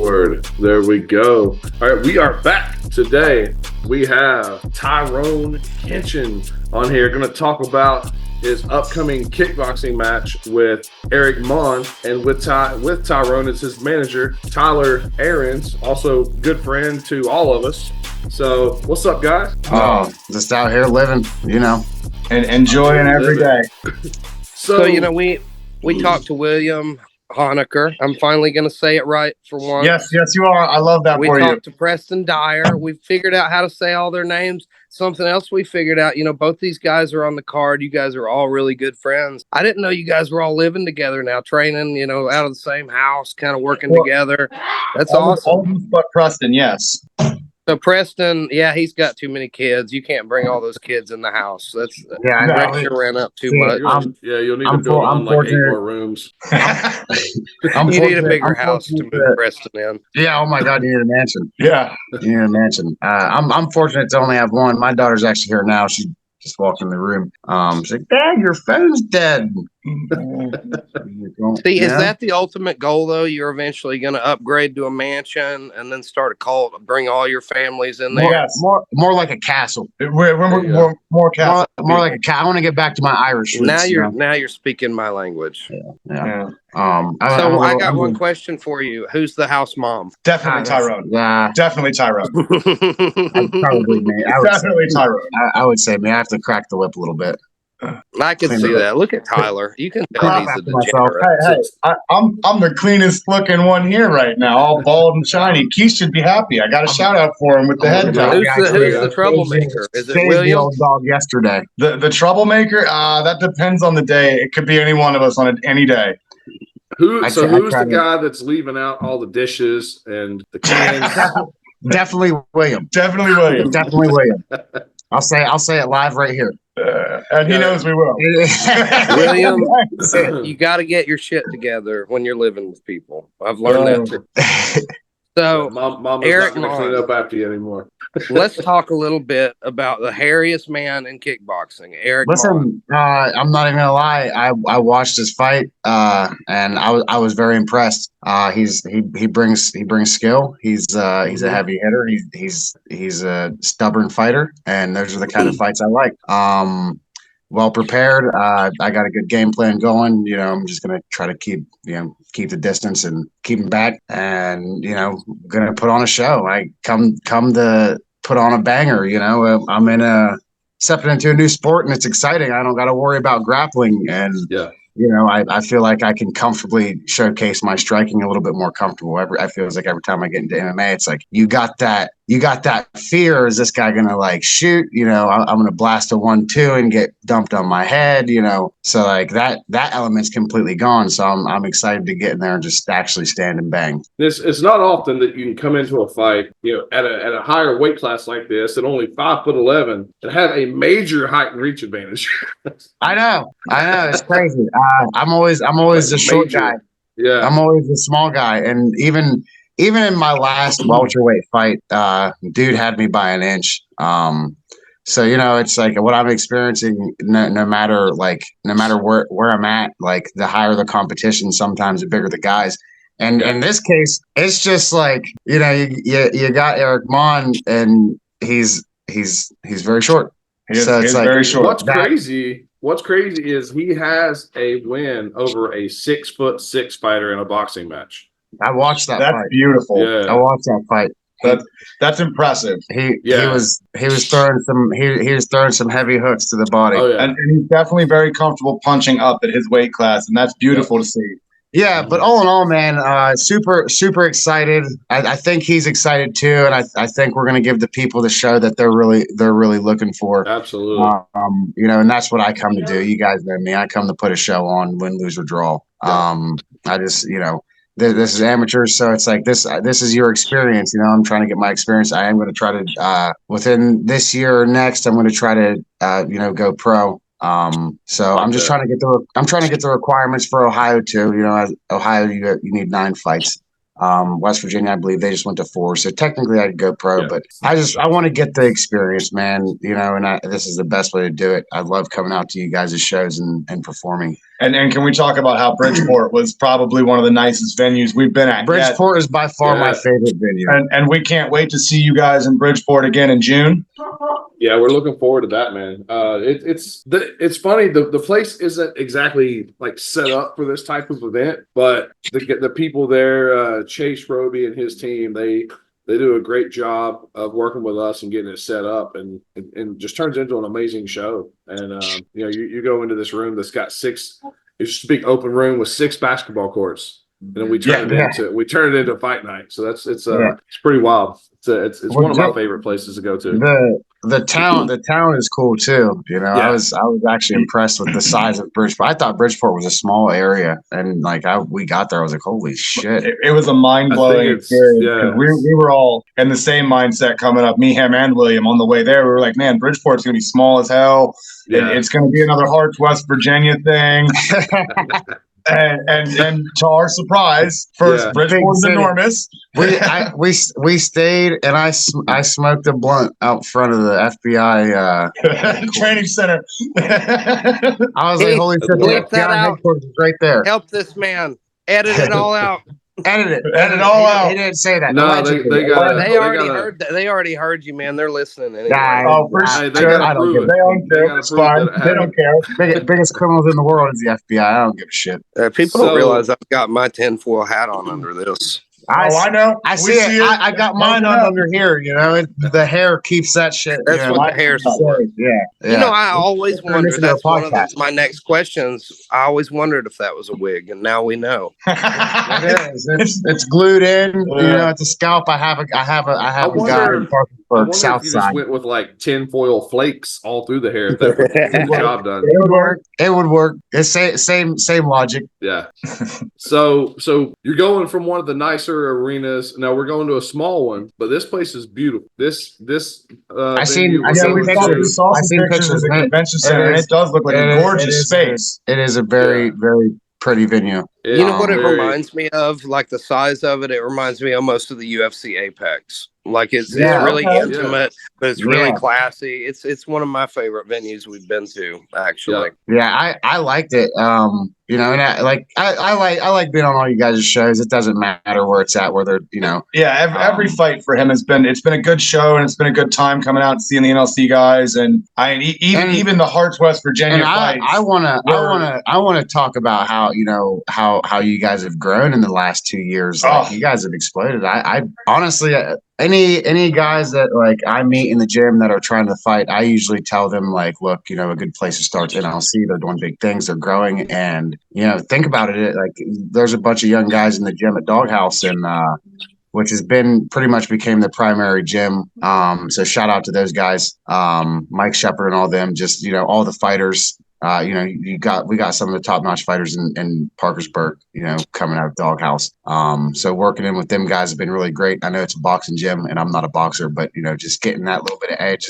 Lord. There we go. All right, we are back today. We have Tyrone Kinchen on here, going to talk about his upcoming kickboxing match with Eric Monn, and with Tyrone is his manager, Tyler Aarons, also good friend to all of us. So, what's up, guys? Oh, just out here living, and enjoying every day. So we talked to William Honecker. I'm finally going to say it right for once. Yes, you are. I love that we for you. We talked to Preston Dyer. We figured out how to say all their names. Something else we figured out, both these guys are on the card. You guys are all really good friends. I didn't know you guys were all living together now, training, out of the same house, kind of working together. That's awesome. Almost but Preston, yes. So Preston, he's got too many kids. You can't bring all those kids in the house. I know. You ran up too much. You'll need to build on like 8 more rooms. You need a bigger house to move Preston in. Yeah. Oh my God, you need a mansion. Yeah, you need a mansion. I'm fortunate to only have one. My daughter's actually here now. She just walked in the room. She's like, "Dad, your phone's dead." See, is that the ultimate goal, though? You're eventually going to upgrade to a mansion and then start a cult, bring all your families in there? Yes. More like a castle. We're more castle. More like a castle. I want to get back to my Irish roots. Now you're speaking my language. Yeah. I got one question for you. Who's the house mom? Definitely Tyrone. Definitely Tyrone. Probably me. Definitely Tyrone. I would say me. I have to crack the whip a little bit. I can see that. Look at Tyler. You can tell he's a degenerate. Hey, I'm the cleanest looking one here right now, all bald and shiny. Keith should be happy. I got a shout out for him with the head. Who's the troublemaker? Is it William? The old dog yesterday. The troublemaker? That depends on the day. It could be any one of us on any day. Who's the guy that's leaving out all the dishes and the cans? Definitely William. Definitely William. Definitely William. I'll say it live right here. And he knows we will. William, you got to get your shit together when you're living with people. I've learned that too. So, Mama's Eric not going to clean up after you anymore. Let's talk a little bit about the hairiest man in kickboxing, Eric Monn. I'm not even gonna lie. I watched his fight, and I was very impressed. He brings skill. He's a heavy hitter. He's a stubborn fighter, and those are the kind of fights I like. Well prepared. I got a good game plan going. I'm just gonna try to keep the distance and keep him back, and gonna put on a show. I come to put on a banger. I'm stepping into a new sport, and it's exciting. I don't got to worry about grappling, and I feel like I can comfortably showcase my striking a little bit more comfortable. I feel like every time I get into MMA, it's like you got that fear. Is this guy gonna shoot? I'm gonna blast a 1-2 and get dumped on my head. So like that element's completely gone. So I'm excited to get in there and just actually stand and bang. It's not often that you can come into a fight, at a higher weight class like this, at only 5'11", and have a major height and reach advantage. I know, it's crazy. I'm always the short guy. Yeah, I'm always the small guy, and even in my last welterweight fight, dude had me by an inch. So it's like what I'm experiencing. No matter where I'm at, like the higher the competition, sometimes the bigger the guys. And in this case, it's just like you got Eric Monn, and he's very short. He's very short. What's crazy is he has a win over a 6'6" fighter in a boxing match. I watched that. That's fight. Beautiful. Yeah. I watched that fight. That's impressive. He was throwing some heavy hooks to the body. Oh, yeah. And he's definitely very comfortable punching up at his weight class, and that's beautiful to see. Yeah, but all in all, man, super excited. I think he's excited too, and I think we're gonna give the people the show that they're really looking for. Absolutely. And that's what I come to do. You guys know me. I come to put a show on, win, lose, or draw. I just this is amateurs, so it's like this is your experience. I'm trying to get my experience. I am going to try to within this year or next, I'm going to try to go pro. So I'm just trying to get the requirements for Ohio too. As Ohio, you need 9 fights. West Virginia, I believe they just went to 4. So technically I could go pro, but I want to get the experience, man, and this is the best way to do it. I love coming out to you guys' shows and performing. And can we talk about how Bridgeport was probably one of the nicest venues we've been at? Bridgeport is by far my favorite venue. And we can't wait to see you guys in Bridgeport again in June. Yeah, we're looking forward to that, man. It's funny. The place isn't exactly like set up for this type of event, but the people there, Chase Roby and his team, they do a great job of working with us and getting it set up, and just turns into an amazing show. And you go into this room that's got it's just a big open room with 6 basketball courts. And then we turn it into fight night. So it's pretty wild. It's one of my favorite places to go to. The town is cool too. I was actually impressed with the size of Bridgeport. I thought Bridgeport was a small area, and we got there, I was like, holy shit! It was a mind blowing experience. Yeah. We were all in the same mindset coming up. Me, him, and William on the way there. We were like, man, Bridgeport's gonna be small as hell. Yeah. It's gonna be another Hearts West Virginia thing. And to our surprise, first Bridgeport's enormous. We stayed, and I smoked a blunt out front of the FBI training center. I was like, holy shit, the FBI headquarters is right there. Help this man. Edit it all out. Edit it all out. He didn't say that. No, they already heard you, man. They're listening. Anyway. They don't care. Biggest criminals in the world is the FBI. I don't give a shit. People don't realize I've got my tinfoil hat on under this. I know. I see it. I got mine on under here. The hair keeps that shit. That's what the hair's for. Yeah. I always wondered. That's one of my next questions. I always wondered if that was a wig, and now we know. It is. It's glued in. It's a scalp. I have a guy in Parkersburg, South Side. Just went with like tinfoil flakes all through the hair. If that would get the job done. It would work. It's same logic. Yeah. So you're going from one of the nicer arenas. Now we're going to a small one, but this place is beautiful. We saw some pictures of the convention center, and it does look like a gorgeous space. It is a very, very pretty venue. You know what it reminds me of? Like the size of it, it reminds me almost of the UFC Apex. Like it's really intimate, but it's really classy. It's one of my favorite venues we've been to, actually. Yeah, I liked it. And I like being on all you guys' shows. It doesn't matter where it's at, whether every fight for him it's been a good show, and it's been a good time coming out and seeing the NLC guys, and even the Hearts West Virginia fights. I want to talk about how you guys have grown in the last 2 years. You guys have exploded. I honestly. Any guys that I meet in the gym that are trying to fight, I usually tell them look, a good place to start is NLC. They're doing big things. They're growing, and think about it. There's a bunch of young guys in the gym at Doghouse, and which has been pretty much became the primary gym. So shout out to those guys, Mike Shepard and all them. Just all the fighters. We got some of the top-notch fighters in Parkersburg, coming out of Doghouse. So working in with them guys has been really great. I know it's a boxing gym, and I'm not a boxer, but just getting that little bit of edge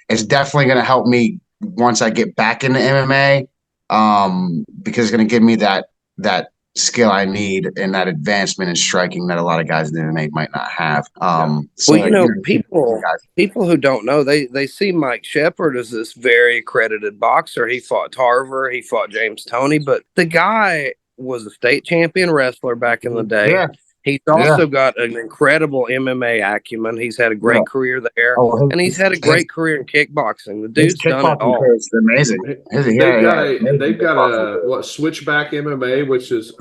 it's definitely gonna help me once I get back into MMA, because it's gonna give me that skill I need and that advancement in striking that a lot of guys in MMA might not have. People who don't know, they see Mike Shepard as this very accredited boxer. He fought Tarver, he fought James Toney, but the guy was a state champion wrestler back in the day. Yeah. He's also got an incredible MMA acumen. He's had a great career there, and he's had a great career in kickboxing. The dude's done it all. It's amazing. They've got a switchback MMA, which is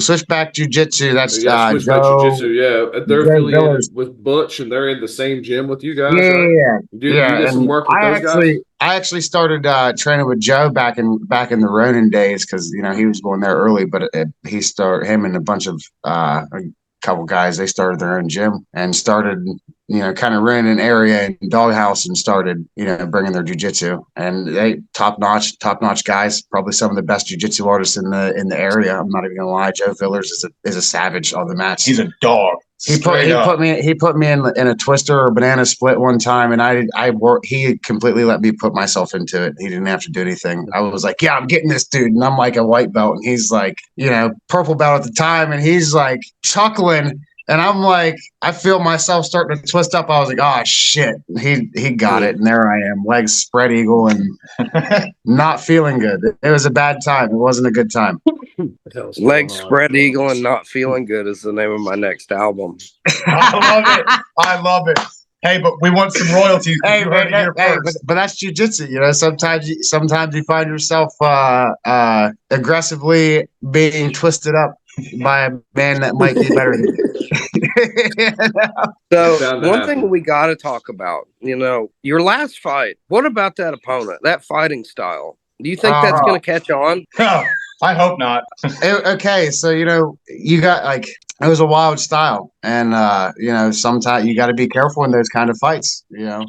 switchback jiu-jitsu. That's switchback jiu-jitsu. Yeah, they're affiliated with Butch, and they're in the same gym with you guys. Yeah. You did some work with those guys. I actually started training with Joe back in the Ronin days, because he was going there early, but him and a bunch of a couple guys, they started their own gym and started kind of running an area in Doghouse and started bringing their jiu-jitsu, and they top notch guys, probably some of the best jiu-jitsu artists in the area. I'm not even gonna lie, Joe Villers is a savage on the mats. He's a dog. He put me in a twister or banana split one time, and he completely let me put myself into it. He didn't have to do anything. I was like, yeah, I'm getting this dude, and I'm like a white belt, and he's like, purple belt at the time, and he's like chuckling And I'm like, I feel myself starting to twist up. I was like, oh shit, he got it. And there I am, legs spread eagle and not feeling good. It was a bad time. It wasn't a good time. Legs spread eagle and not feeling good is the name of my next album. I love it. Hey, but we want some royalties. Hey, but that's jujitsu. You know, sometimes you find yourself aggressively being twisted up by a man that might be better than you. So one thing we got to talk about, you know, your last fight. What about that opponent? That fighting style? Do you think that's going to catch on? I hope not. Okay, so you know, you got like it was a wild style, and you know, sometimes you got to be careful in those kind of fights. You know,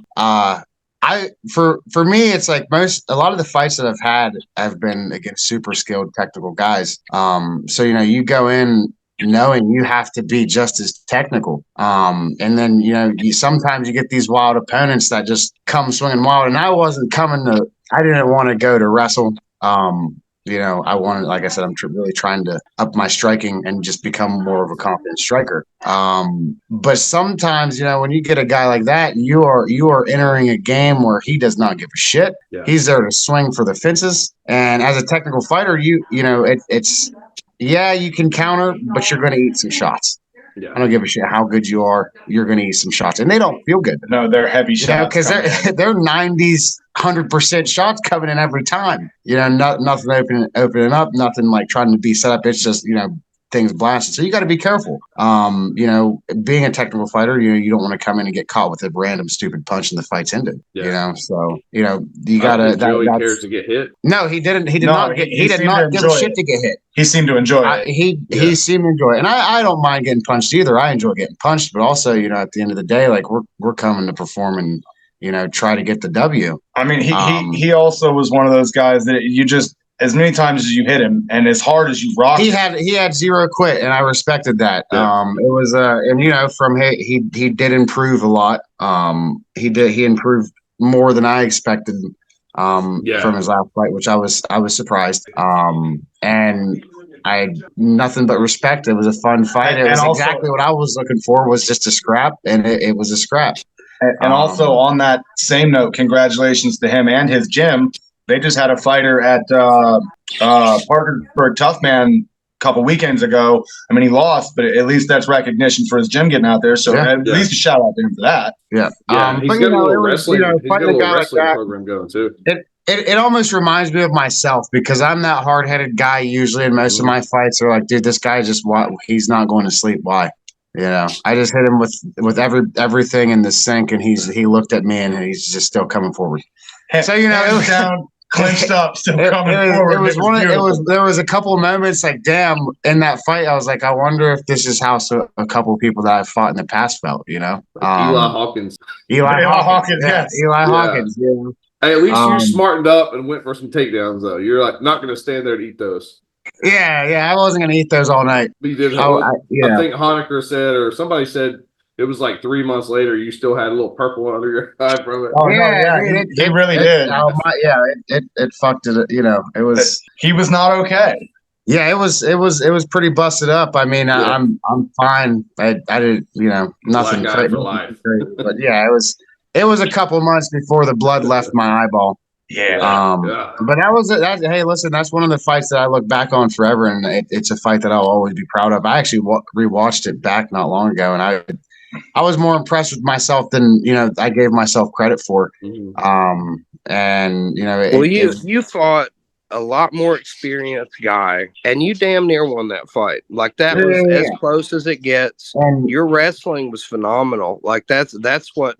for me, it's like a lot of the fights that I've had have been against super skilled technical guys. So you know, you go in knowing you have to be just as technical. And then you know, sometimes you get these wild opponents that just come swinging wild, and I didn't want to go to wrestle. You know, like I said, I'm really trying to up my striking and just become more of a confident striker. But sometimes, you know, when you get a guy like that, you are entering a game where he does not give a shit. Yeah. He's there to swing for the fences. And as a technical fighter, you know, it's you can counter, but you're going to eat some shots. Yeah. I don't give a shit how good you are. You're going to eat some shots, and they don't feel good. No, they're heavy shots because they're 90s, 100% shots coming in every time. You know, nothing opening up, nothing like trying to be set up. It's just, you know, things blasted. So you got to be careful. You know, being a technical fighter, you know, you don't want to come in and get caught with a random stupid punch and the fight's ended. Yeah. You know, so you know you got to. Joey cares to get hit. No, he didn't. He did not give a shit to get hit. He seemed to enjoy it. He seemed to enjoy it, and I don't mind getting punched either. I enjoy getting punched, but also, you know, at the end of the day, like we're coming to perform and, you know, try to get the W. I mean, he also was one of those guys that you just, as many times as you hit him and as hard as you rocked, he had zero quit, and I respected that. Yeah. It was and you know, he did improve a lot. He improved more than I expected from his last fight, which I was surprised. And I had nothing but respect. It was a fun fight. It was also, exactly what I was looking for, was just a scrap, and it was a scrap. And also on that same note, congratulations to him and his gym. They just had a fighter at Parkersburg Tough Man a couple weekends ago. I mean, he lost, but at least that's recognition for his gym getting out there. So at least a shout out to him for that. Yeah. He's got a little wrestling, program going too. It almost reminds me of myself, because I'm that hard-headed guy usually, and most of my fights are like, dude, this guy he's not going to sleep. Why? You know, I just hit him with everything in the sink, and he looked at me, and he's just still coming forward. So you know, it was down, clenched up, still coming forward. There was a couple of moments like, damn, in that fight, I was like, I wonder if this is how a couple of people that I've fought in the past felt. You know, Eli Hawkins. Eli Hawkins. Yes. Eli Hawkins. Yeah. Hey, at least you smartened up and went for some takedowns, though. You're like not going to stand there to eat those. Yeah, I wasn't going to eat those all night. But you did. I think Honecker said, or somebody said, it was like 3 months later, you still had a little purple under your eye from it. Oh, yeah, he really did. It fucked it. You know, it was. He was not okay. Yeah, it was pretty busted up. I mean, I'm fine. I did, you know, nothing crazy for life. But yeah, it was a couple months before the blood left my eyeball. Yeah. But hey, listen, that's one of the fights that I look back on forever, and it's a fight that I'll always be proud of. I actually rewatched it back not long ago, and I was more impressed with myself than, you know, I gave myself credit for. Mm-hmm. And you know, you fought a lot more experienced guy, and you damn near won that fight. Like that was as close as it gets. And your wrestling was phenomenal. Like that's what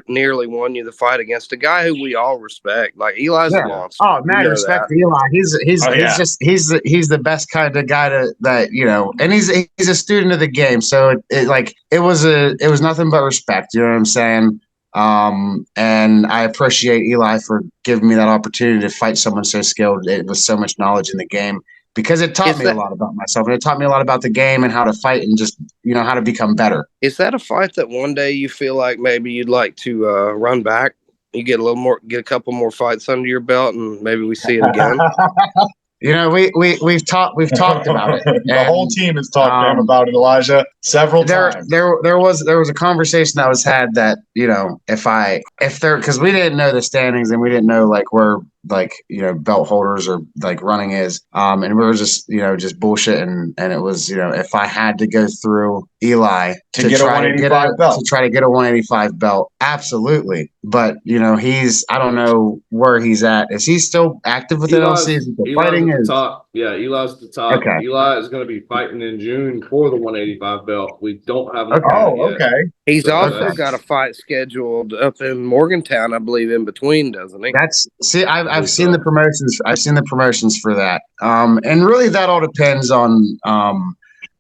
nearly won you the fight against a guy who we all respect. Like Eli's a monster. Oh man, I respect Eli. He's the best kind of guy that you know, and he's a student of the game. So it was nothing but respect. You know what I'm saying? And I appreciate Eli for giving me that opportunity to fight someone so skilled with so much knowledge in the game, because it taught me a lot about myself, and it taught me a lot about the game and how to fight and just, you know, how to become better. Is that a fight that one day you feel like maybe you'd like to run back? You get a couple more fights under your belt, and maybe we see it again. we've talked about it. The whole team has talked about it, Elijah, several times. There was a conversation that was had that because we didn't know the standings and we didn't know like where belt holders or like running is, and we were just bullshitting, and it was if I had to go through Eli to get try a 185 belt, to try to get a 185 belt, absolutely. But I don't know where he's at. Is he still active with NLC? Fighting at the top. Yeah, Eli's at the top. Okay. Eli is going to be fighting in June for the 185 belt. We don't have an okay. He's also got a fight scheduled up in Morgantown, I believe, in between, doesn't he? I've seen the promotions. I've seen the promotions for that. And really, that all depends on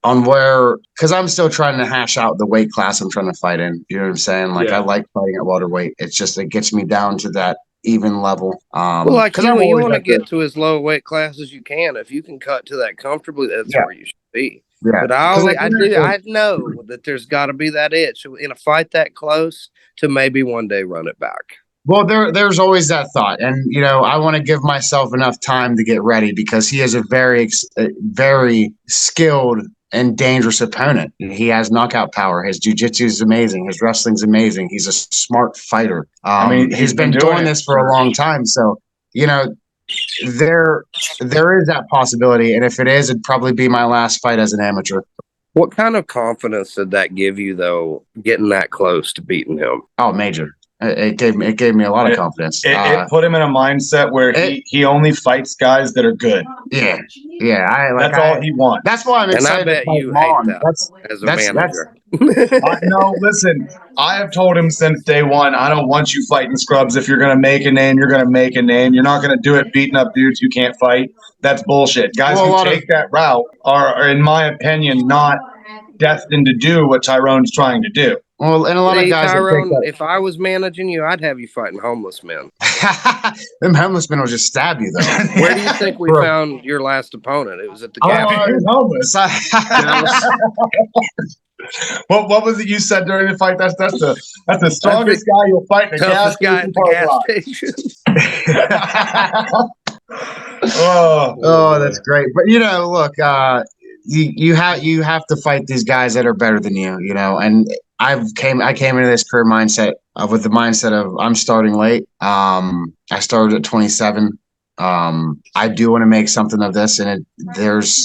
where, because I'm still trying to hash out the weight class I'm trying to fight in. You know what I'm saying? Like I like fighting at welterweight. It's just it gets me down to that even level. You want to get to as low weight class as you can. If you can cut to that comfortably, that's where you should be. Yeah. But I know that there's got to be that itch in a fight that close to maybe one day run it back. Well, there's always that thought, and I want to give myself enough time to get ready because he is a very, very skilled and dangerous opponent. He has knockout power. His jiu-jitsu is amazing. His wrestling's amazing. He's a smart fighter. He's been doing this for a long time, so there is that possibility, and if it is, it'd probably be my last fight as an amateur. What kind of confidence did that give you, though, getting that close to beating him? Oh, major. It gave me a lot of confidence. It put him in a mindset where he only fights guys that are good. Yeah. That's all he wants. That's why I'm excited. And I bet you hate that as a manager. No, listen. I have told him since day one, I don't want you fighting scrubs. If you're going to make a name, you're going to make a name. You're not going to do it beating up dudes who can't fight. That's bullshit. Guys who take that route are, in my opinion, not destined to do what Tyrone's trying to do. Well, and a lot of guys. Tyrone, if I was managing you, I'd have you fighting homeless men. Them homeless men will just stab you, though. Where do you think we found your last opponent? It was at the gas station. Homeless. What was it you said during the fight? That's the strongest guy you'll fight in a gas station. That's great. But look, you have to fight these guys that are better than you. And I came into this career mindset with the mindset of I'm starting late. I started at 27. I do want to make something of this, and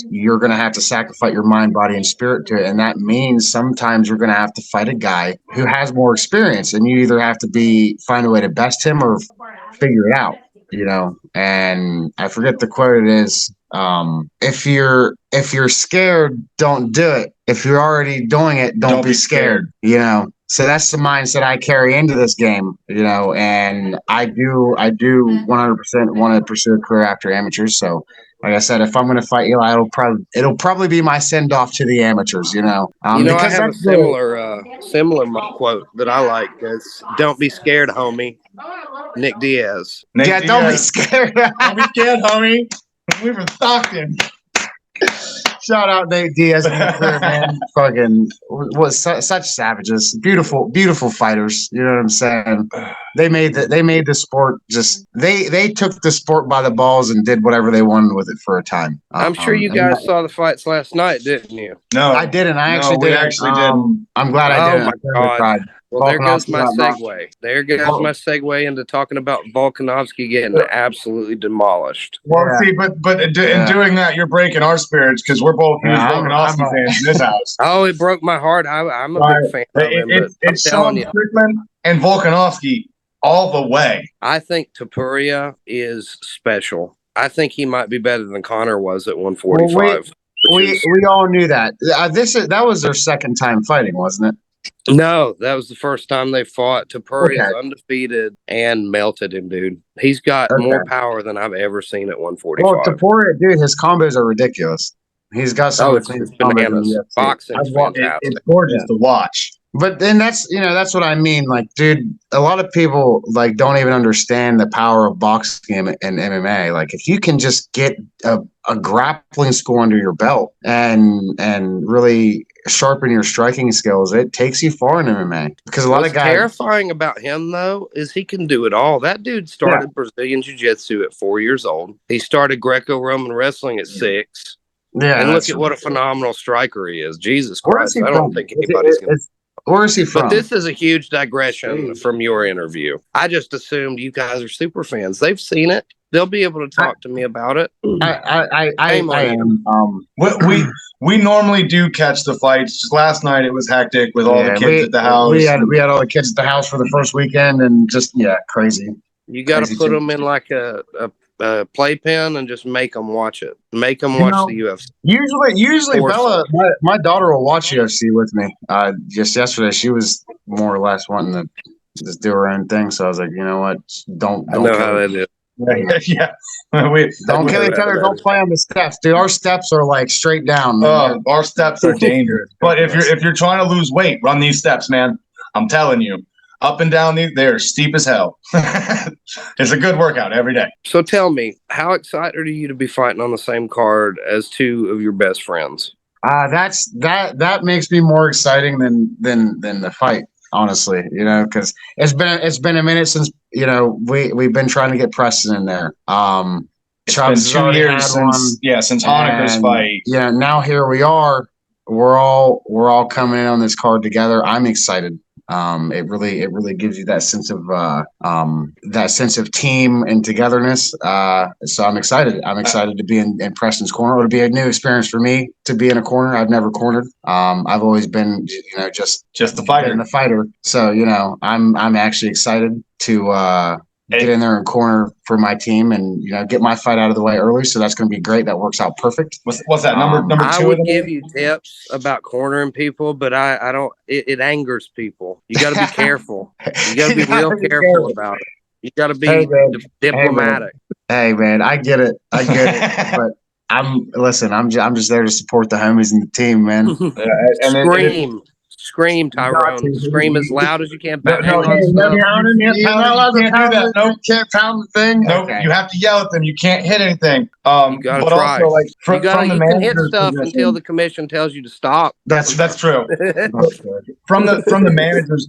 you're going to have to sacrifice your mind, body, and spirit to it, and that means sometimes you're going to have to fight a guy who has more experience, and you either have to find a way to best him or figure it out. And I forget the quote. It is, if you're scared, don't do it. If you're already doing it, don't be scared. So that's the mindset I carry into this game, and I do 100% want to pursue a career after amateurs. So like I said, if I'm going to fight Eli, it'll probably be my send off to the amateurs, I have a similar quote that I like. It's "Don't be scared, homie." Nick Diaz. Don't be scared. Don't be scared, homie. We were Stockton. Shout out Nate Diaz in the career, man. Fucking was such savages. Beautiful fighters. You know what I'm saying? They made the sport just they took the sport by the balls and did whatever they wanted with it for a time. I'm sure you guys saw the fights last night, didn't you? No, I didn't. I actually did. I'm glad I did. Oh my God. Well, there goes my segue. There goes my segue into talking about Volkanovski getting absolutely demolished. Well, see, but in doing that, you're breaking our spirits because we're both huge Volkanovski fans in this house. Oh, it broke my heart. I'm a big fan of him. It's Sean Strickland and Volkanovski all the way. I think Topuria is special. I think he might be better than Conor was at 145. We all knew that. That was their second time fighting, wasn't it? No, that was the first time they fought. Topuria is undefeated and melted him, dude. He's got more power than I've ever seen at 145. Well, Topuria, dude, his combos are ridiculous. He's got some bananas. Boxing's fantastic. It's gorgeous to watch. But then that's what I mean. Like, dude, a lot of people don't even understand the power of boxing and MMA. Like, if you can just get a grappling school under your belt and really sharpen your striking skills, it takes you far in MMA. Because a lot of guys. What's terrifying about him, though, is he can do it all. That dude started Brazilian Jiu-Jitsu at 4 years old. He started Greco-Roman wrestling at 6. Yeah, and look at what a phenomenal striker he is. Jesus Christ. I don't think anybody's going to. Where is he from? But this is a huge digression from your interview. I just assumed you guys are super fans. They've seen it. They'll be able to talk to me about it. I am. We normally do catch the fights. Just last night it was hectic with all the kids at the house. We had all the kids at the house for the first weekend, and just crazy. You got to put them in like a playpen and just make them watch it. Make them watch the UFC. Usually Bella, my daughter will watch UFC with me. Just yesterday, she was more or less wanting to just do her own thing. So I was like, you know what? Don't I know how that is. Yeah. Don't kill each other. Don't play on the steps, dude. Our steps are like straight down. Our steps are dangerous. But if you're trying to lose weight, run these steps, man. I'm telling you. Up and down they're steep as hell. It's a good workout every day. So tell me, how excited are you to be fighting on the same card as two of your best friends? That makes me more exciting than the fight, honestly. Because it's been a minute since we've been trying to get Preston in there. It's been 2 years since Honeker's fight. Yeah, now here we are. We're all coming in on this card together. I'm excited. It really gives you that sense of team and togetherness. So I'm excited. I'm excited to be in Preston's corner. It'll be a new experience for me to be in a corner. I've never cornered. I've always been, just the fighter. And the fighter. So I'm actually excited to get in there and corner for my team and get my fight out of the way early. So that's going to be great. That works out perfect. What's that number 2? I would give you tips about cornering people, but I don't. It angers people. You got to be careful. You got to be real careful about it. You got to be diplomatic. Hey man, I get it. But I'm just there to support the homies and the team, man. Scream, Tyrone. Scream as loud as you can. Can't pound the thing. Nope, okay. You have to yell at them. You can't hit anything. You gotta try. Also, you can hit stuff until the commission tells you to stop. That's true. From the manager's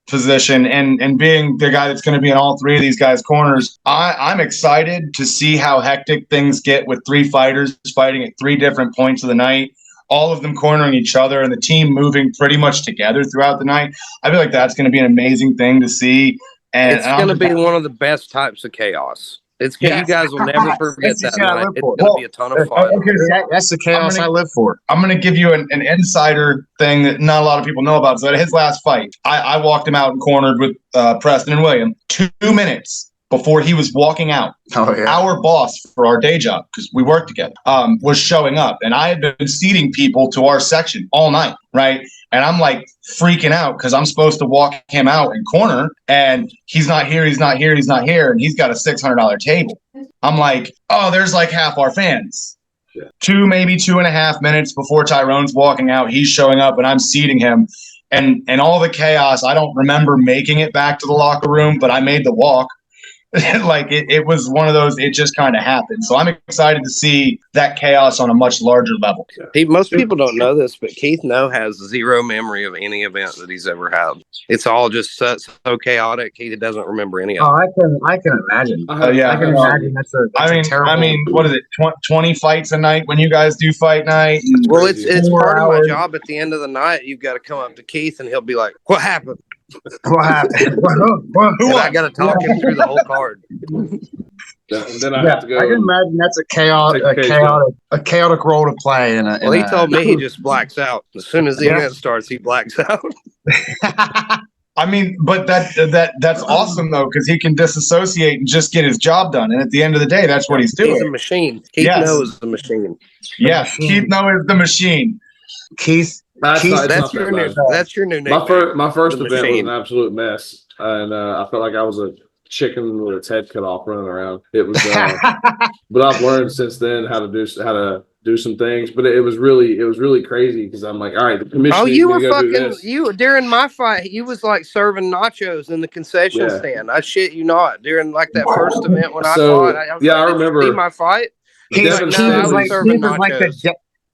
position and being the guy that's going to be in all 3 of these guys' corners, I'm excited to see how hectic things get with 3 fighters fighting at 3 different points of the night. All of them cornering each other and the team moving pretty much together throughout the night. I feel like that's going to be an amazing thing to see. And it's going to be one of the best types of chaos. You guys will never forget that night. It's going to be a ton of fun. Okay, that's the chaos I live for. I'm going to give you an insider thing that not a lot of people know about. So at his last fight, I walked him out and cornered with Preston and William 2 minutes before he was walking out. Our boss for our day job, because we work together, was showing up. And I had been seating people to our section all night, right? And I'm like freaking out because I'm supposed to walk him out and corner. And he's not here. And he's got a $600 table. I'm like, oh, there's like half our fans. Yeah. 2, maybe 2.5 minutes before Tyrone's walking out, he's showing up and I'm seating him. And all the chaos, I don't remember making it back to the locker room, but I made the walk. Like it was one of those, it just kind of happened. So I'm excited to see that chaos on a much larger level. Most people don't know this, but Keith No has zero memory of any event that he's ever had. It's all just so chaotic. He doesn't remember any of it. I can imagine. Yeah, I can imagine. That's a terrible. What is it? 20 fights a night when you guys do fight night? Well, it's part of my job. At the end of the night, you've got to come up to Keith and he'll be like, "What happened? What happened? Who I got to talk him through the whole card." Then I have to go. I can imagine that's a chaotic role to play. He told me he just blacks out as soon as the event starts. He blacks out. I mean, but that's awesome though, because he can disassociate and just get his job done. And at the end of the day, that's what he's doing. He's a machine. Keith knows the machine. Yes, Keith knows the machine. Keith. That's your new name. My first event was an absolute mess, and I felt like I was a chicken with its head cut off running around. It was, but I've learned since then how to do some things. But it was really crazy because I'm like, all right, the commission. Oh, you were fucking during my fight. You was like serving nachos in the concession stand. I shit you not. During like that first event when I fought. I remember my fight. Keith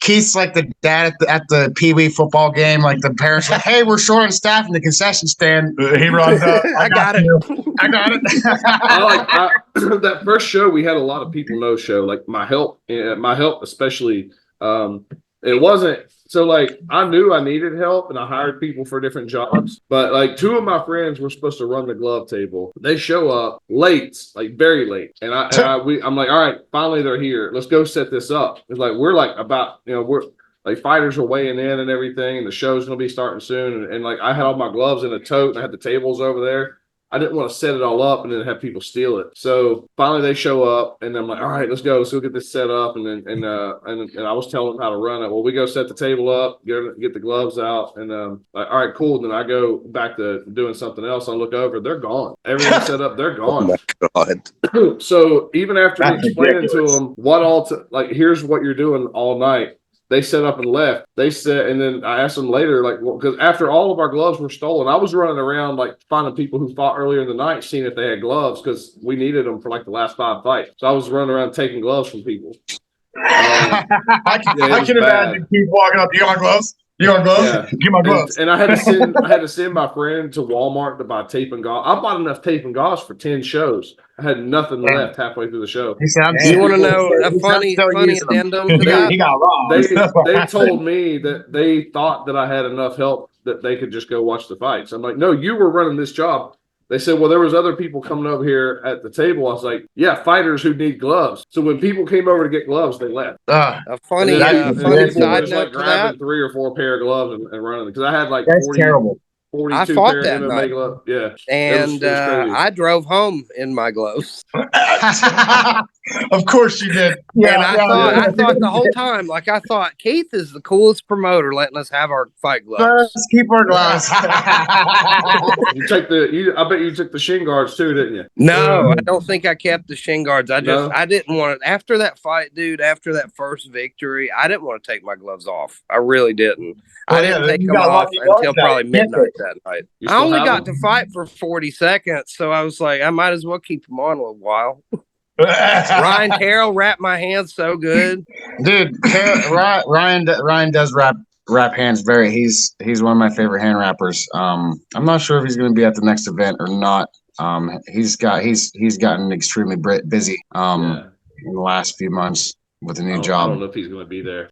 Keith's like the dad at the Pee Wee football game. Like the parents, like, hey, we're short on staff in the concession stand. He runs up. I got it. I got it. That first show we had a lot of people no show. Like my help especially. It wasn't so like I knew I needed help and I hired people for different jobs, but like two of my friends were supposed to run the glove table. They show up late, like very late, and I'm like, all right, finally they're here. Let's go set this up. It's like we're like about we're like fighters are weighing in and everything, and the show's gonna be starting soon. And like I had all my gloves in a tote and I had the tables over there. I didn't want to set it all up and then have people steal it. So finally they show up and I'm like, all right, let's go get this set up. And I was telling them how to run it. Well, we go set the table up, get the gloves out, and like, all right, cool. Then I go back to doing something else. I look over, they're gone. Everything's set up, they're gone. Oh my God. So even after That's me explaining ridiculous. to them what all like here's what you're doing all night. They set up and left. They said, and then I asked them later, like, well, because after all of our gloves were stolen, I was running around like finding people who fought earlier in the night, seeing if they had gloves because we needed them for like the last 5 fights. So I was running around taking gloves from people. I can imagine Keith walking up. You got my gloves? You got gloves? Yeah. Give my gloves. And I had to send my friend to Walmart to buy tape and gauze. I bought enough tape and gauze for 10 shows. I had nothing left halfway through the show. You want to know a funny addendum to that? He got robbed. They told me that they thought that I had enough help that they could just go watch the fights. I'm like, no, you were running this job. They said, well, there was other people coming over here at the table. I was like, yeah, fighters who need gloves. So when people came over to get gloves, they left. A funny side note to that. 3 or 4 pair of gloves and running because I had like That's 40, terrible. 42 I fought pair that MMA night. gloves. Yeah. And it was crazy. I drove home in my gloves. Of course you did. And I thought the whole time, like I thought Keith is the coolest promoter letting us have our fight gloves. Let's keep our gloves. I bet you took the shin guards too, didn't you? No, I don't think I kept the shin guards. I No? didn't want it after that fight, dude. After that first victory, I didn't want to take my gloves off. I really didn't. Well, I didn't yeah, take you them got off lucky until gloves now. probably You can't midnight that night. You I still only have got them? to fight for 40 seconds, so I was like, I might as well keep them on a little while. Ryan Carroll wrapped my hands so good. Dude, Ryan does wrap hands very. He's one of my favorite hand wrappers. I'm not sure if he's going to be at the next event or not. He's gotten extremely busy in the last few months with a new job. I don't know if he's going to be there.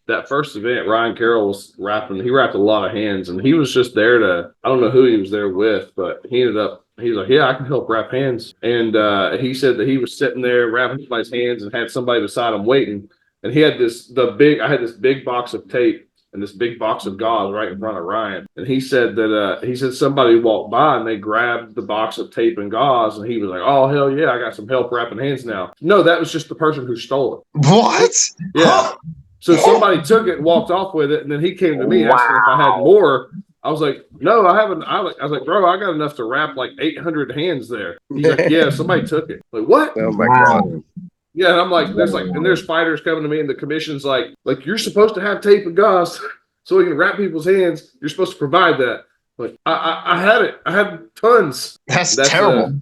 That first event, Ryan Carroll was wrapping. He wrapped a lot of hands, and he was just there to. I don't know who he was there with, but he was like, yeah, I can help wrap hands. And he said that he was sitting there wrapping somebody's hands and had somebody beside him waiting. And he had I had this big box of tape and this big box of gauze right in front of Ryan. And he said that somebody walked by and they grabbed the box of tape and gauze. And he was like, oh, hell yeah, I got some help wrapping hands now. No, that was just the person who stole it. What? Yeah. So somebody took it and walked off with it. And then he came to me asking if I had more. I was like, no, I haven't. I was like, bro, I got enough to wrap like 800 hands there. He's like, yeah, somebody took it. Like, what? Oh my God. Yeah, and I'm like, there's fighters coming to me, and the commission's like you're supposed to have tape and gauze so we can wrap people's hands. You're supposed to provide that. Like, I had it. I had tons. That's terrible.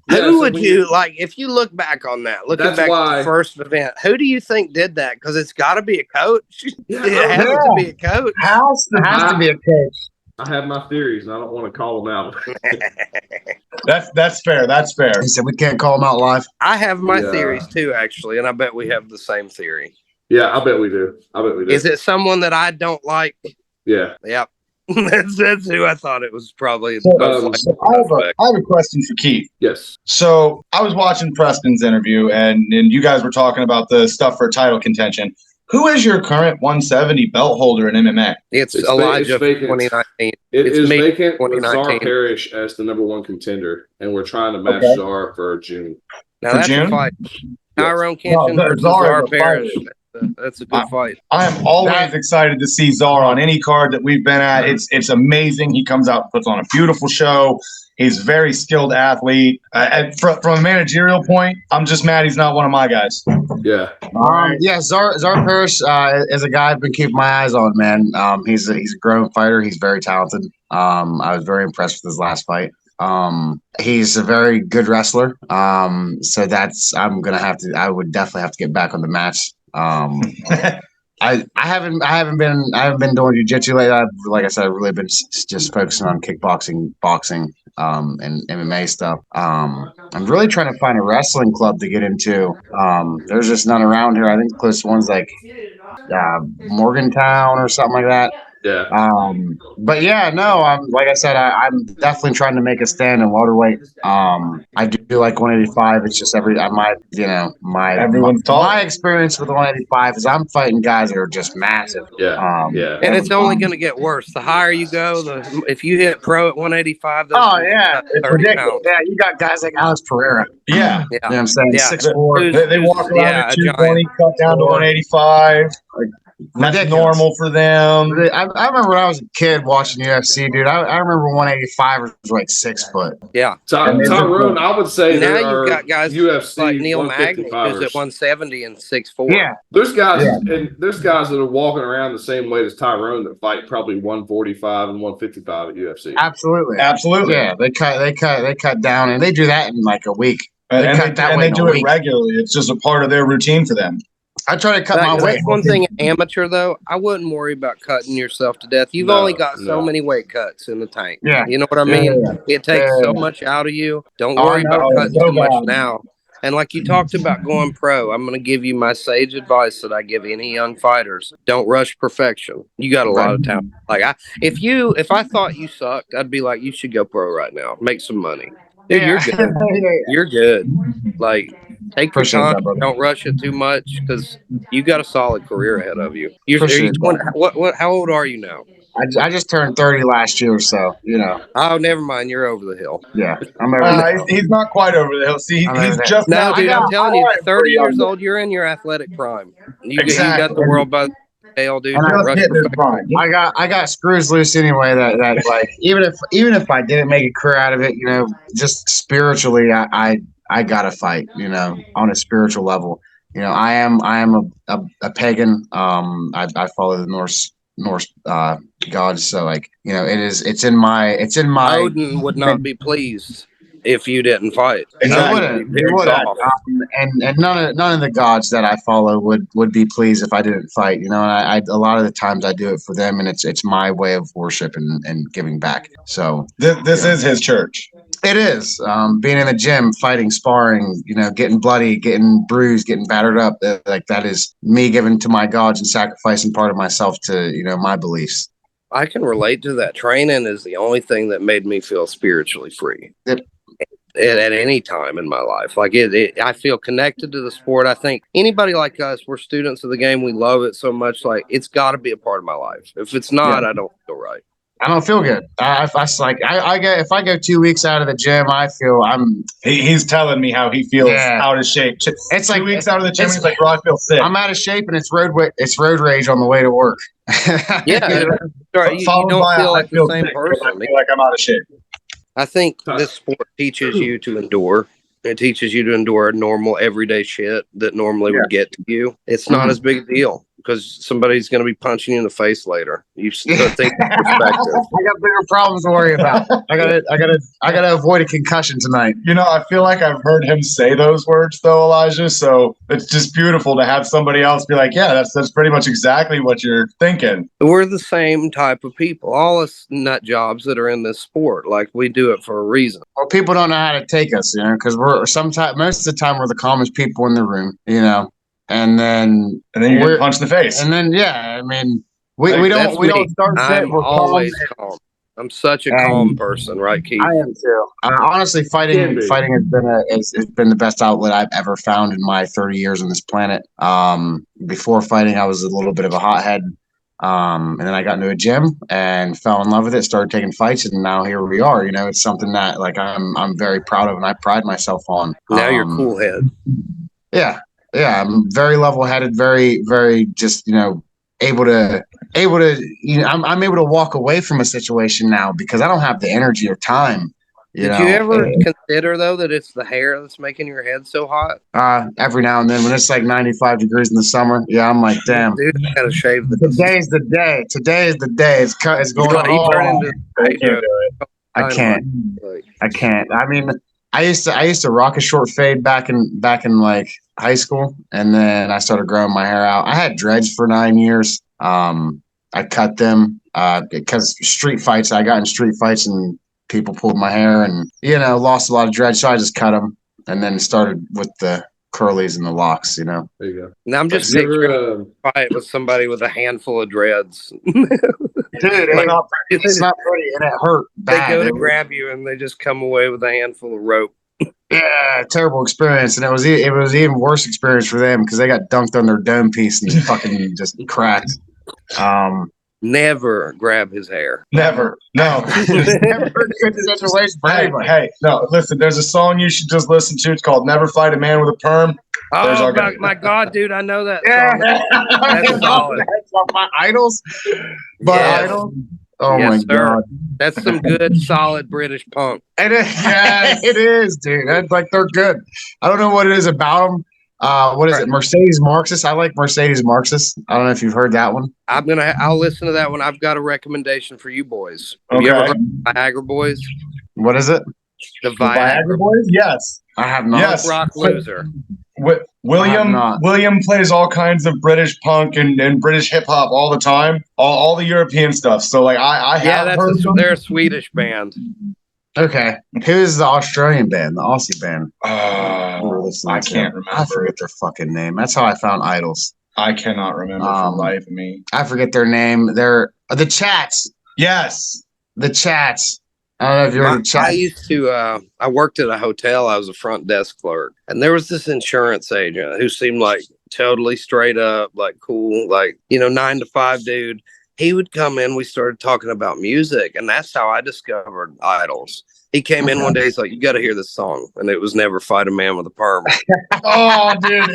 Who would you like if you look back on that? Looking back at the first event, who do you think did that? Because it's got to be a coach. It has to be a coach. Has to be a coach. I have my theories, and I don't want to call them out. That's fair. That's fair. He said we can't call him out live. I have my theories too, actually, and I bet we have the same theory. Yeah, I bet we do. Is it someone that I don't like? Yeah. Yep. That's who I thought it was probably. So I have a question for Keith. Yes. So I was watching Preston's interview, and you guys were talking about the stuff for title contention. Who is your current 170 belt holder in MMA? It's Elijah 2019. It is vacant with 2019. Czar Parrish as the number 1 contender, and we're trying to match Czar for June. Now that's a fight. Tyrone Kinchen versus Czar Parrish. That's a good fight. I am always excited to see Czar on any card that we've been at. It's amazing. He comes out and puts on a beautiful show. He's a very skilled athlete. From a managerial point, I'm just mad he's not one of my guys. Yeah. Czar Parrish is a guy I've been keeping my eyes on, man. He's a grown fighter. He's very talented. I was very impressed with his last fight. He's a very good wrestler. So I would definitely have to get back on the match. I haven't been doing jiu-jitsu lately. Like I said, I've really been just focusing on kickboxing, boxing, and MMA stuff. I'm really trying to find a wrestling club to get into. There's just none around here. I think the closest one's like Morgantown or something like that. Yeah. But yeah, no, like I said, I'm definitely trying to make a stand in welterweight. I do like 185. It's just my experience with 185 is I'm fighting guys that are just massive. Yeah. And it's only going to get worse. The higher you go, if you hit pro at 185, it's ridiculous. Yeah, you got guys like Alex Pereira. Yeah. You know what I'm saying? 6'4". They walk around at 220, cut down to 185. That's normal for them. I remember when I was a kid watching UFC, dude. I remember 185 was like 6 foot. Yeah. Tyrone, I would say now you've got guys UFC like Neil Magny, who's at 170 and 6'4". Yeah. There's guys and there's guys that are walking around the same weight as Tyrone that fight probably 145 and 155 at UFC. Absolutely. Yeah, they cut down, and they do that in like a week. They do it regularly. It's just a part of their routine for them. I try to cut my weight. That's one thing, amateur though. I wouldn't worry about cutting yourself to death. You've only got so many weight cuts in the tank. Yeah, you know what I mean. It takes so much out of you. Don't worry about cutting too much now. And like you talked about going pro, I'm going to give you my sage advice that I give any young fighters: don't rush perfection. You got a lot of talent. Like if I thought you sucked, I'd be like, you should go pro right now, make some money. Dude, you're good. You're good. Like, take your time. Don't rush it too much because you got a solid career ahead of you. How old are you now? I just turned 30 last year, so you know. Oh, never mind. You're over the hill. Yeah, I'm over the hill. He's not quite over the hill. See, he's just now. Dude, I'm telling you, 30 years old, you're in your athletic prime. You got the world by the tail, dude. I got screws loose anyway. That like even if I didn't make a career out of it, you know, just spiritually, I gotta fight. You know, on a spiritual level. You know, I am a pagan. I follow the Norse gods, so like, you know, it's in my Odin would not be pleased if you didn't fight. Exactly. He wouldn't. And none of the gods that I follow would be pleased if I didn't fight. You know, and I a lot of the times I do it for them, and it's my way of worship and giving back. So this is his church. It is. Being in the gym, fighting, sparring, you know, getting bloody, getting bruised, getting battered up. Like that is me giving to my gods and sacrificing part of myself to, you know, my beliefs. I can relate to that. Training is the only thing that made me feel spiritually free. At any time in my life. Like I feel connected to the sport. I think anybody like us, we're students of the game. We love it so much. Like it's got to be a part of my life. If it's not, I don't feel right. I don't feel good. If I go 2 weeks out of the gym, I feel He's telling me how he feels out of shape. It's like 2 weeks out of the gym. He's like, bro, I feel sick. I'm out of shape, and it's road rage on the way to work. Yeah, you don't feel like the same person. I feel like I'm out of shape. I think this sport teaches you to endure. It teaches you to endure normal, everyday shit that normally would get to you. It's not as big a deal because somebody's going to be punching you in the face later. You still think perspective. I got bigger problems to worry about. I gotta avoid a concussion tonight. You know, I feel like I've heard him say those words though, Elijah. So it's just beautiful to have somebody else be like, yeah, that's pretty much exactly what you're thinking. We're the same type of people. All us nut jobs that are in this sport, like we do it for a reason. Well, people don't know how to take us, you know, because most of the time we're the calmest people in the room, you know. And then you get punched in the face. And then I mean, we don't start shit. We're always calm. I'm such a calm person, right, Keith? I am too. Honestly, fighting has been the best outlet I've ever found in my 30 years on this planet. Before fighting, I was a little bit of a hothead, and then I got into a gym and fell in love with it. Started taking fights, and now here we are. You know, it's something that like I'm very proud of, and I pride myself on. Now you're cool head. Yeah. Yeah, I'm very level-headed, very, very just, you know, able to, you know, I'm able to walk away from a situation now because I don't have the energy or time. Did you ever consider, though, that it's the hair that's making your head so hot? Every now and then when it's like 95 degrees in the summer, yeah, I'm like, damn. Dude, I gotta shave this. Today's the day. Today is the day. It's going on. I can't. I mean, I used to rock a short fade back in like high school, and then I started growing my hair out. I had dreads for 9 years. I cut them because street fights. I got in street fights and people pulled my hair, and lost a lot of dreads. So I just cut them, and then started with the curlies and the locks. There you go. Now I'm just picturing a fight with somebody with a handful of dreads. Dude, it's not pretty, and it hurt bad. They go to grab you, and they just come away with a handful of rope. Yeah, terrible experience, and it was even worse experience for them because they got dunked on their dome piece and fucking just cracked. Never grab his hair. Never. No. Never a good situation for anybody. Hey, no. Listen, there's a song you should just listen to. It's called "Never Fight a Man with a Perm." Oh my God, dude! I know that song. That's solid. That's one of my idols. Idols. Oh my God, that's some good, solid British punk. It is. It is, dude. Like they're good. I don't know what it is about them. What is it? Mercedes Marxist. I like Mercedes Marxist. I don't know if you've heard that one. I'll listen to that one. I've got a recommendation for you boys. Have you ever heard of Viagra Boys? What is it? The Viagra Boys? Yes. I have not. Yes. Rock loser. William plays all kinds of British punk and British hip hop all the time. All the European stuff. So like I have heard them. They're a Swedish band. Okay. Who's the Australian band, the Aussie band? I can't remember. I forget their fucking name. That's how I found idols. I cannot remember for the life of me. I forget their name. They're the Chats. Yes. The Chats. I don't know if you're the Chats. I used to, I worked at a hotel. I was a front desk clerk. And there was this insurance agent who seemed like totally straight up, like cool, like, 9 to 5 dude. He would come in. We started talking about music, and that's how I discovered idols. He came in one day. He's like, "You got to hear this song," and it was "Never Fight a Man with a Perm." Oh, dude!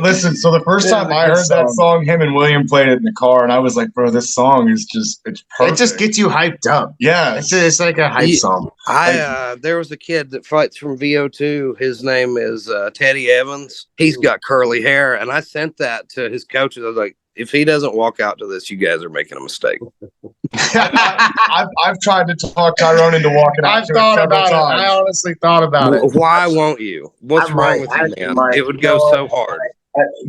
Listen. So the first time I heard that song, him and William played it in the car, and I was like, "Bro, this song is it's perfect." It just gets you hyped up. Yeah, it's like a hype song. There was a kid that fights from VO2. His name is Teddy Evans. He's got curly hair, and I sent that to his coaches. I was like, if he doesn't walk out to this, you guys are making a mistake. I've tried to talk Tyrone into walking out. I've thought about it. I honestly thought about it. Why won't you? What's wrong with you, man? It would go so hard.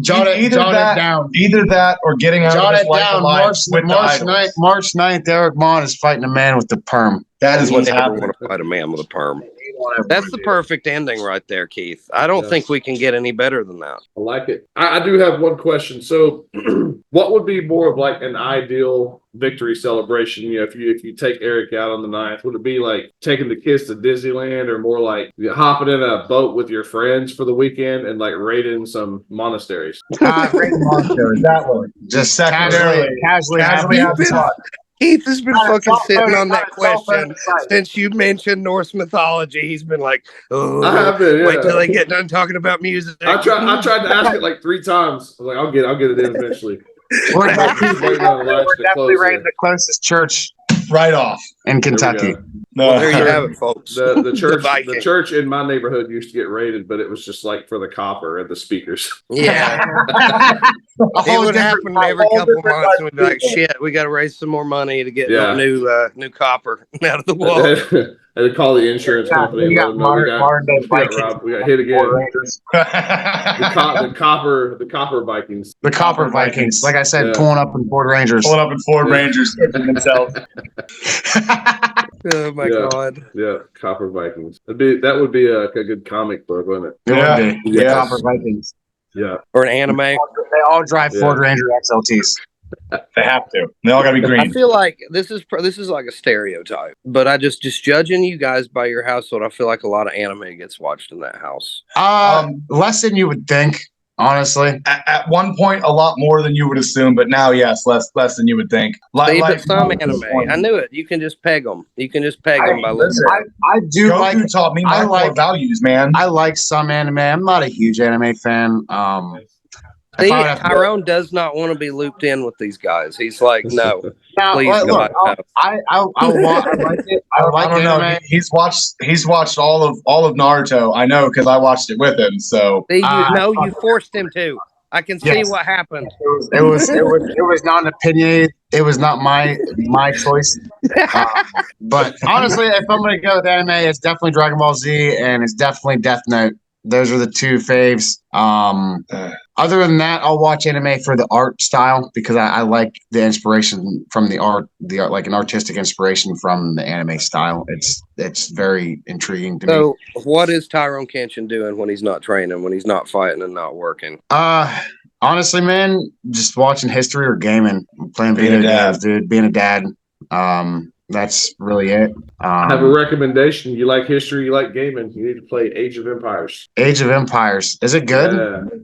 Jot it down. Either that or getting out of this life alive with March 9th, Eric Monn is fighting a man with the perm. That is what's happening. Want to fight a man with a perm. That's the perfect ending right there, Keith. I don't think we can get any better than that. I like it. I do have one question. So what would be more of like an ideal victory celebration? If you take Eric out on the 9th, would it be like taking the kids to Disneyland, or more like hopping in a boat with your friends for the weekend and like raiding some monasteries? Raiding monasteries, that one. Just casually have fun. Keith has been fucking sitting on that question since you mentioned Norse mythology. He's been like, "Oh, I have been, wait till they get done talking about music." I tried to ask it like 3 times. I was like, I'll get it in eventually. We're definitely raiding the closest church right off in Kentucky. Well, there you have it, folks. The church in my neighborhood used to get raided, but it was just like for the copper and the speakers. Yeah. It would happen every couple of months, and we'd be like, "Shit, we got to raise some more money to get new copper out of the wall." And call the insurance company. We got modern day Vikings. We got hit again. the copper Vikings. The copper Vikings. Like I said, pulling up in Ford Rangers. Themselves. Oh my God. Yeah, copper Vikings. That would be a good comic book, wouldn't it? It would be. The copper Vikings. Yeah. Or an anime. They all drive Ford Ranger XLTs. They have to. They all got to be green. I feel like this is like a stereotype, but I just judging you guys by your household, I feel like a lot of anime gets watched in that house. Less than you would think, honestly. At one point, a lot more than you would assume, but now, yes, less than you would think. But some anime, I knew it. You can just peg them. You can just peg them by listening. I do Goku taught me my core values, man. I like some anime. I'm not a huge anime fan. Tyrone does not want to be looped in with these guys. He's like, no. Please, look, I like it. I don't know. He's watched all of Naruto. I know because I watched it with him. So you forced him to. I can see what happened. It was not an opinionated. It was not my choice. But honestly, if I'm going to go with anime, it's definitely Dragon Ball Z and it's definitely Death Note. Those are the two faves. Other than that, I'll watch anime for the art style because I like the inspiration from the art, like an artistic inspiration from the anime style. It's very intriguing to me. So, what is Tyrone Kinchen doing when he's not training, when he's not fighting and not working? Honestly, man, just watching history or gaming, playing video games, dude. Being a dad. That's really it. I have a recommendation. You like history, you like gaming, you need to play Age of Empires. Age of Empires. Is it good?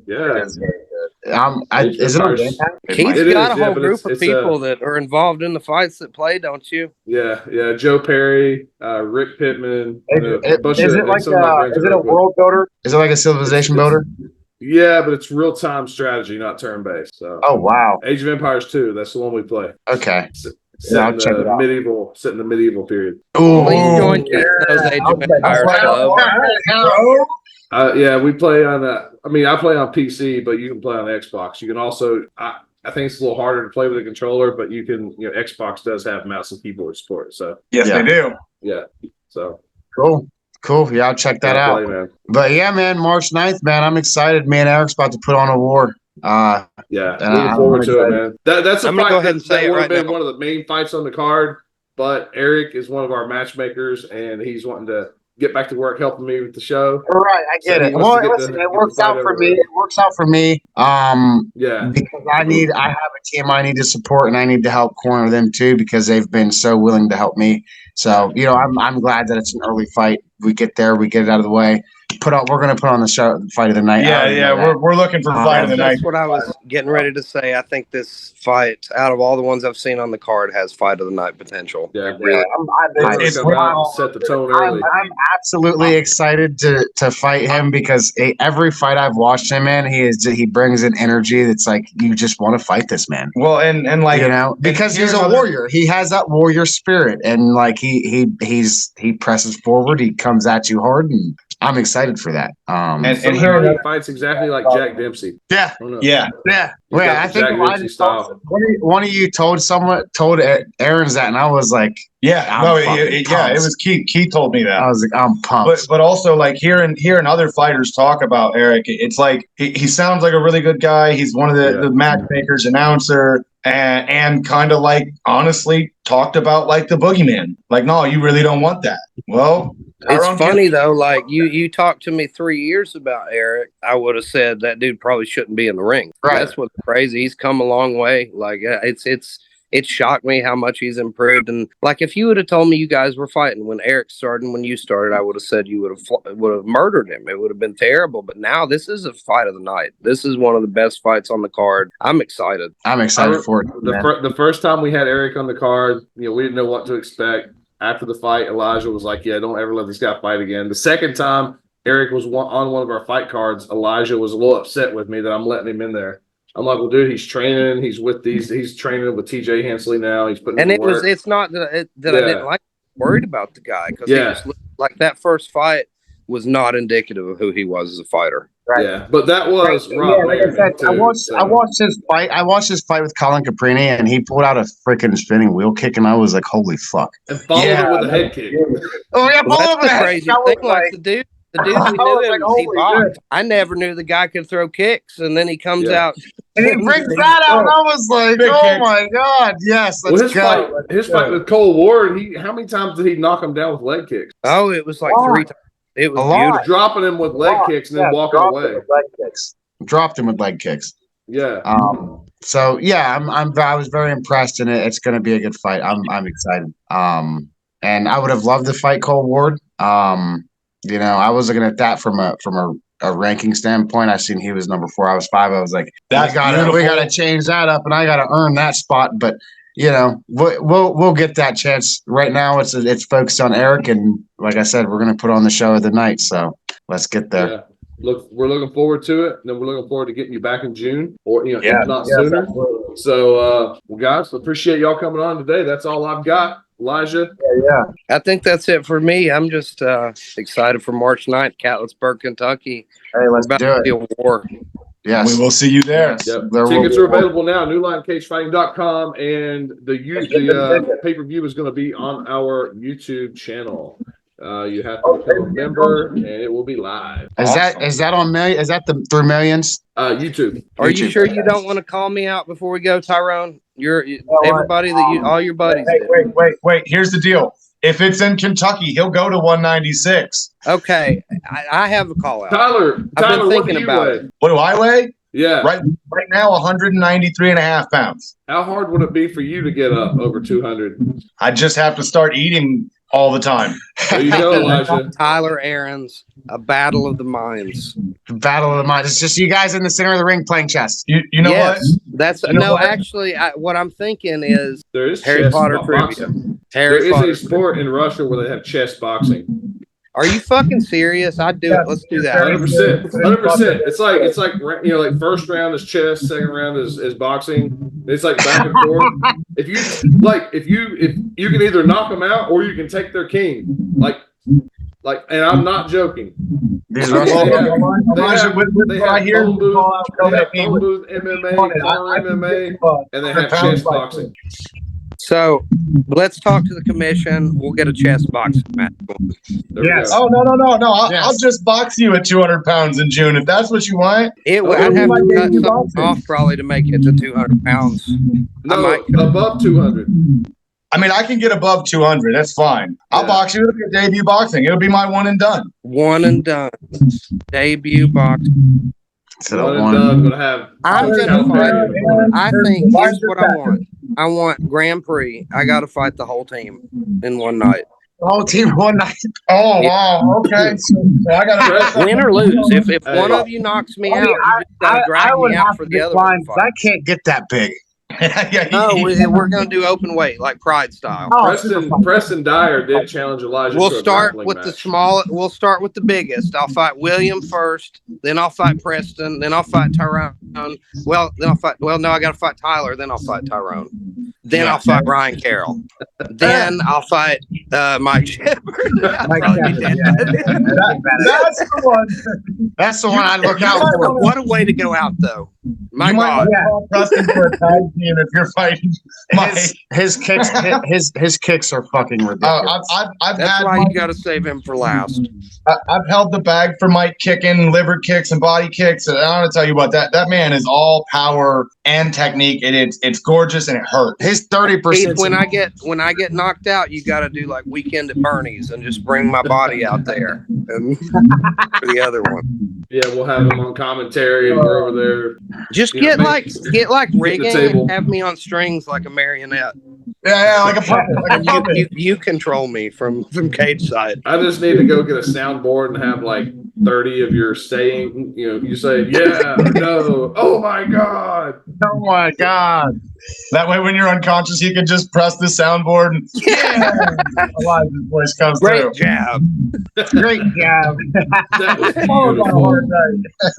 Yeah. Is it on Game Pass? He's got a whole group of people that are involved in the fights that play, don't you? Yeah. Joe Perry, Rick Pittman. Is it a world builder? Is it like a civilization builder? Yeah, but it's real-time strategy, not turn-based. So. Oh, wow. Age of Empires 2, that's the one we play. Okay. Set in the medieval period. Ooh. Please join those Age of Empires club. Yeah, we play on I play on PC, but you can play on Xbox. You can also, I think it's a little harder to play with a controller, but you can, Xbox does have mouse and keyboard support. So yes, they do. Yeah. So cool. Yeah, I'll check that out. Man. But yeah, man, March 9th, man, I'm excited. Me and Eric's about to put on a war. Looking forward to it, man. That's a I'm fight gonna go ahead and say it would right have been now. one of the main fights on the card, but Eric is one of our matchmakers, and he's wanting to get back to work helping me with the show. Right, I get it. Well, listen, it works out for me. It works out for me. Because I have a team I need to support, and I need to help corner them too because they've been so willing to help me. So I'm glad that it's an early fight. We get there, we get it out of the way. We're gonna put on the show fight of the night. We're looking for fight of the night. That's what I was getting ready to say. I think this fight, out of all the ones I've seen on the card, has fight of the night potential. Yeah, really. Set the tone early. I'm absolutely excited to fight him because every fight I've watched him in, he brings an energy that's like you just want to fight this man. Well, and like because he's a warrior. He has that warrior spirit, and like he presses forward. He comes at you hard, and I'm excited for that. And he fights exactly like Jack Dempsey. Yeah. Well, I think one of you told Aaron's that, and I was like, it was Keith. Keith told me that. I was like, I'm pumped. But also like hearing other fighters talk about Eric, it's like he sounds like a really good guy. He's one of the matchmakers, announcer, and kind of like honestly talked about like the boogeyman. Like, no, you really don't want that. Well, it's funny though. Like you talked to me 3 years about Eric, I would have said that dude probably shouldn't be in the ring. Right. That's what's crazy. He's come a long way. Like it shocked me how much he's improved. And like if you would have told me you guys were fighting when Eric started, when you started, I would have said you would have murdered him. It would have been terrible. But now this is a fight of the night. This is one of the best fights on the card. I'm excited. For it. The first time we had Eric on the card, we didn't know what to expect. After the fight, Elijah was like, "Yeah, don't ever let this guy fight again." The second time Eric was on one of our fight cards, Elijah was a little upset with me that I'm letting him in there. I'm like, well, dude, he's training. He's training with TJ Hensley now. He's putting in work. It's not that I didn't like worried about the guy because he just looked like that first fight was not indicative of who he was as a fighter. Right. Yeah, but that was Rob. Like I said, I watched his fight. I watched his fight with Colin Caprini, and he pulled out a freaking spinning wheel kick, and I was like, "Holy fuck!" And followed it with a head kick. Oh yeah, that's the crazy thing. Like the dude we knew him, he boxed. I never knew the guy could throw kicks, and then he comes out and he brings that out. And I was like, "Oh my god, yes, let's go!" His fight with Cole Ward. How many times did he knock him down with leg kicks? Oh, it was like 3 times. It was beautiful. Dropping him with leg kicks and then walking away. Dropped him with leg kicks. Yeah. So yeah, I was very impressed, and it's going to be a good fight. I'm excited. And I would have loved to fight Cole Ward. I was looking at that from a ranking standpoint. I seen he was number 4. I was 5. I was like, we got to change that up, and I got to earn that spot. But we'll get that chance. Right now, it's focused on Eric, and like I said, we're going to put on the show of the night. So let's get there. Yeah. Look, we're looking forward to it. And then we're looking forward to getting you back in June, or if not sooner. Absolutely. So, guys, appreciate y'all coming on today. That's all I've got. Elijah. Yeah. I think that's it for me. I'm just excited for March 9th, Catlettsburg, Kentucky. Hey, let's do it. Be a war. Yes. We will see you there. Yep. Tickets are available now. NewLineCagefighting.com, and the pay-per-view is going to be on our YouTube channel. You have to become a member, and it will be live. Is that on million? Is that through millions? YouTube. Are you sure you don't want to call me out before we go, Tyrone? Everybody all your buddies. Wait. Here's the deal. If it's in Kentucky, he'll go to 196. Okay, I have a call out. Tyler, I've been thinking about it. What do I weigh? Yeah. Right now, 193 and a half pounds. How hard would it be for you to get up over 200? I just have to start eating all the time. There you go, Elijah. Tyler Aarons, a battle of the minds. Battle of the minds. It's just you guys in the center of the ring playing chess. You know what? That's actually, what I'm thinking is there is Harry Potter trivia. There is a sport in Russia where they have chess boxing. Are you fucking serious? I'd do it. Let's do that. 100%. 100%. It's like like first round is chess, second round is boxing. It's like back and forth. If you can either knock them out or you can take their king. And I'm not joking. They have phone booth MMA, and they have chess boxing. So let's talk to the commission. We'll get a chess boxing match. Yes. Oh no! I'll just box you at 200 pounds in June if that's what you want. I'd have to cut something off probably to make it to 200 pounds. No, above 200. I mean, I can get above 200. That's fine. I'll box you. It'll be a debut boxing. It'll be my one and done. One and done. Debut boxing. One and done. Gonna have. I'm gonna fight. I think here's what I want. I want Grand Prix. I got to fight the whole team in one night. The whole team one night. Oh wow! Okay, so I got to win or lose. If one of you knocks me out, you just got to drag me out for the other one. I can't get that big. No, we're going to do open weight, like Pride style. Preston Dyer did challenge Elijah. We'll start with the small. We'll start with the biggest. I'll fight William first, then I'll fight Preston, then I'll fight Tyrone. Well, then I'll fight. Well, no, I got to fight Tyler, then I'll fight Tyrone. Then I'll fight Ryan Carroll. Then I'll fight Mike Shepard. That's the one. That's the one I look out for. What a way to go out, though. My you God. Might call Preston for a tag team if you're fighting Mike. His kicks are fucking ridiculous. That's why you got to save him for last. I've held the bag for Mike kicking liver kicks and body kicks, and I want to tell you what that man is all power and technique. It's gorgeous and it hurts. His 30%. When I get knocked out, you got to do like Weekend at Bernie's and just bring my body out there and for the other one. Yeah, we'll have him on commentary and we're over there. Just get like rigging and have me on strings like a marionette. Yeah, like a puppet. You control me from cage side. I just need to go get a soundboard and have like 30 of your saying. You say, yeah, no, oh my god. That way, when you're unconscious, you can just press the soundboard and Elijah's voice comes Great through. Job. Great job. That was beautiful.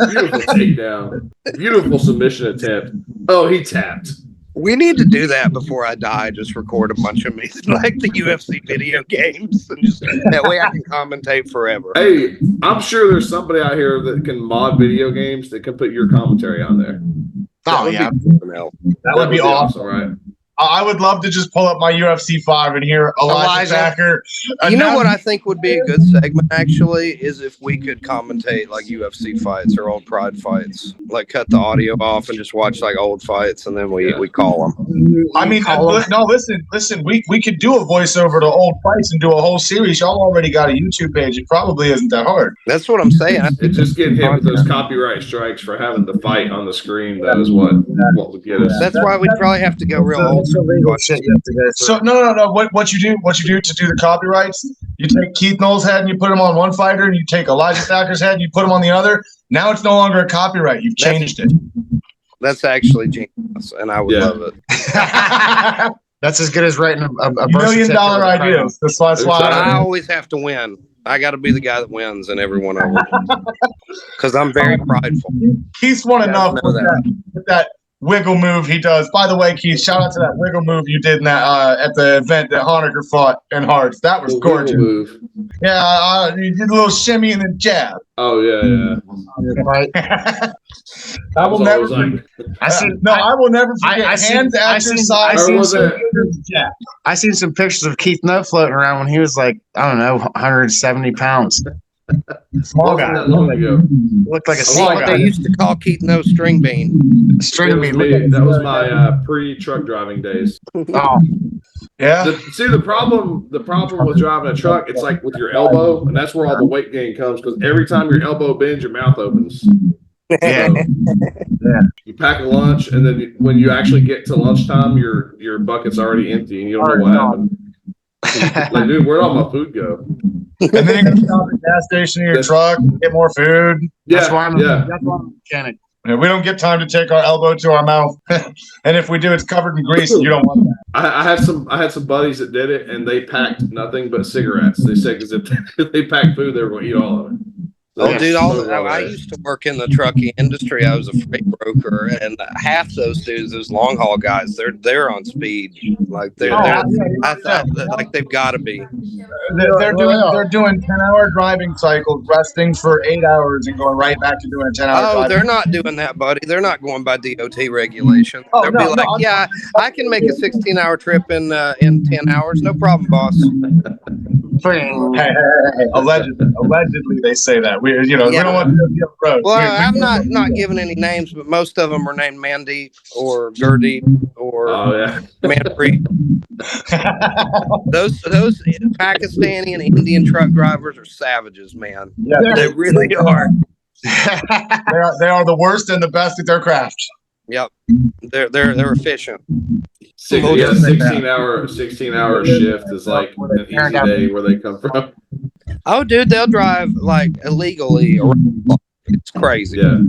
Beautiful takedown. Beautiful submission attempt. Oh, he tapped. We need to do that before I die. Just record a bunch of me like the UFC video games, and just that way I can commentate forever. Hey, I'm sure there's somebody out here that can mod video games that can put your commentary on there. That would be awesome, right? I would love to just pull up my UFC 5 and hear Elijah Thacker. You know what I think would be a good segment, actually, is if we could commentate like UFC fights or old Pride fights. Like cut the audio off and just watch like old fights, and then we call them. I mean, listen. We could do a voiceover to old fights and do a whole series. Y'all already got a YouTube page. It probably isn't that hard. That's what I'm saying. It's just getting hit with those copyright strikes for having the fight on the screen. That is what would get us. That's why we'd probably have to go real old. Shit you have to go so no. What you do to do the copyrights? You take Keith Knowles' head and you put him on one fighter, and you take Elijah Thacker's head and you put him on the other. Now it's no longer a copyright. You've changed it. That's actually genius, and I would love it. That's as good as writing a $1 million idea. That's why I always have to win. I got to be the guy that wins in every one of them because I'm very prideful. Keith's won enough with that wiggle move he does. By the way, Keith, shout out to that wiggle move you did in that at the event that Honecker fought in Hearts. That was gorgeous. Move. Yeah, you did a little shimmy and then jab. Oh yeah. I will never. I will never forget. Hands at your side. I seen some pictures of Keith No floating around when he was like, I don't know, 170 pounds. Small guy. Looked like a small guy. They used to call Keith No string bean. String bean. That was my pre-truck driving days. Oh. Yeah. The problem with driving a truck, it's like with your elbow, and that's where all the weight gain comes, because every time your elbow bends, your mouth opens. Yeah. You pack a lunch, and then when you actually get to lunchtime, your bucket's already empty, and you don't know what happened. Like, dude, where'd all my food go? And then you can stop at the gas station in your truck and get more food. That's why I'm a mechanic. And we don't get time to take our elbow to our mouth, and if we do, it's covered in grease. And you don't want that. I had some buddies that did it, and they packed nothing but cigarettes. They said because if they packed food, they were going to eat all of it. Oh, dude! I used to work in the trucking industry. I was a freight broker, and half those dudes, those long haul guys, they're on speed. Like I thought like they've got to be. They're doing 10-hour driving cycles, resting for 8 hours, and going right back to doing a 10-hour. Oh, they're not doing that, buddy. They're not going by DOT regulation. They'll be like, yeah, I can make a 16-hour trip in 10 hours, no problem, boss. Hey, allegedly, they say that. We don't want to be on the road. Well, I'm not giving any names, but most of them are named Mandeep or Gurdeep or Manpreet. Those Pakistani and Indian truck drivers are savages, man. Yeah, they really are. They are the worst and the best at their craft. Yep, they're efficient. 16-hour shift is like an easy day where they come from. Oh, dude, they'll drive like illegally around. It's crazy. Yeah,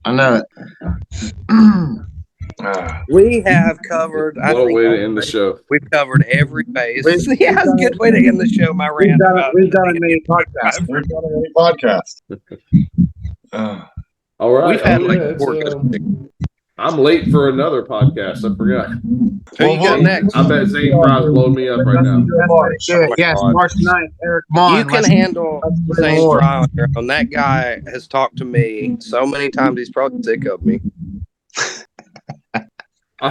I know it. We have covered. What a way to end the show. We've covered every base. Yeah, it's a good way to end the show. My rant. We've done a mini podcast. All right. We've had I'm late for another podcast. I forgot. Who you got next? I bet Zane Fry's blowing me up right now. Yes, March 9th, Eric Monn. You can handle Zane Fry on your own. That guy has talked to me so many times, he's probably sick of me. How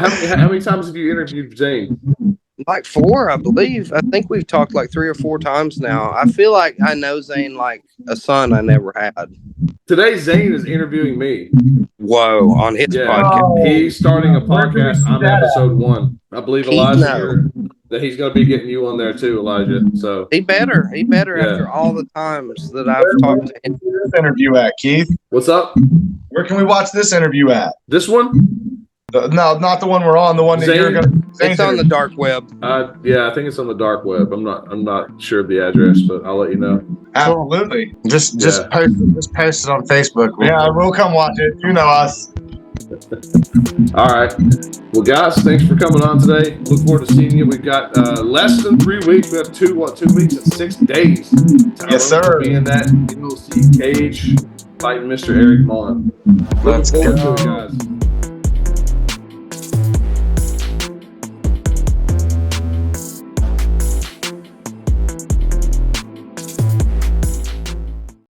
many times have you interviewed Zane? Like 4, I believe. I think we've talked like 3 or 4 times now. I feel like I know Zane like a son I never had. Today, Zane is interviewing me. Whoa, on his podcast. He's starting a podcast. I'm episode 1. I believe Elijah that he's going to be getting you on there too, Elijah. So he better after all the times that I've talked to him. This interview at Keith. What's up? Where can we watch this interview at? This one? No, not the one we're on. The one that you're going to. It's on the dark web. Yeah, I think it's on the dark web. I'm not sure of the address, but I'll let you know. Absolutely. Just post it on Facebook. Yeah, we'll come watch it. You know us. All right. Well, guys, thanks for coming on today. Look forward to seeing you. We've got less than 3 weeks. We have 2 weeks and 6 days. Yes, sir. Being that NLC Cage fighting Mr. Eric Monn. Looking forward to it, guys.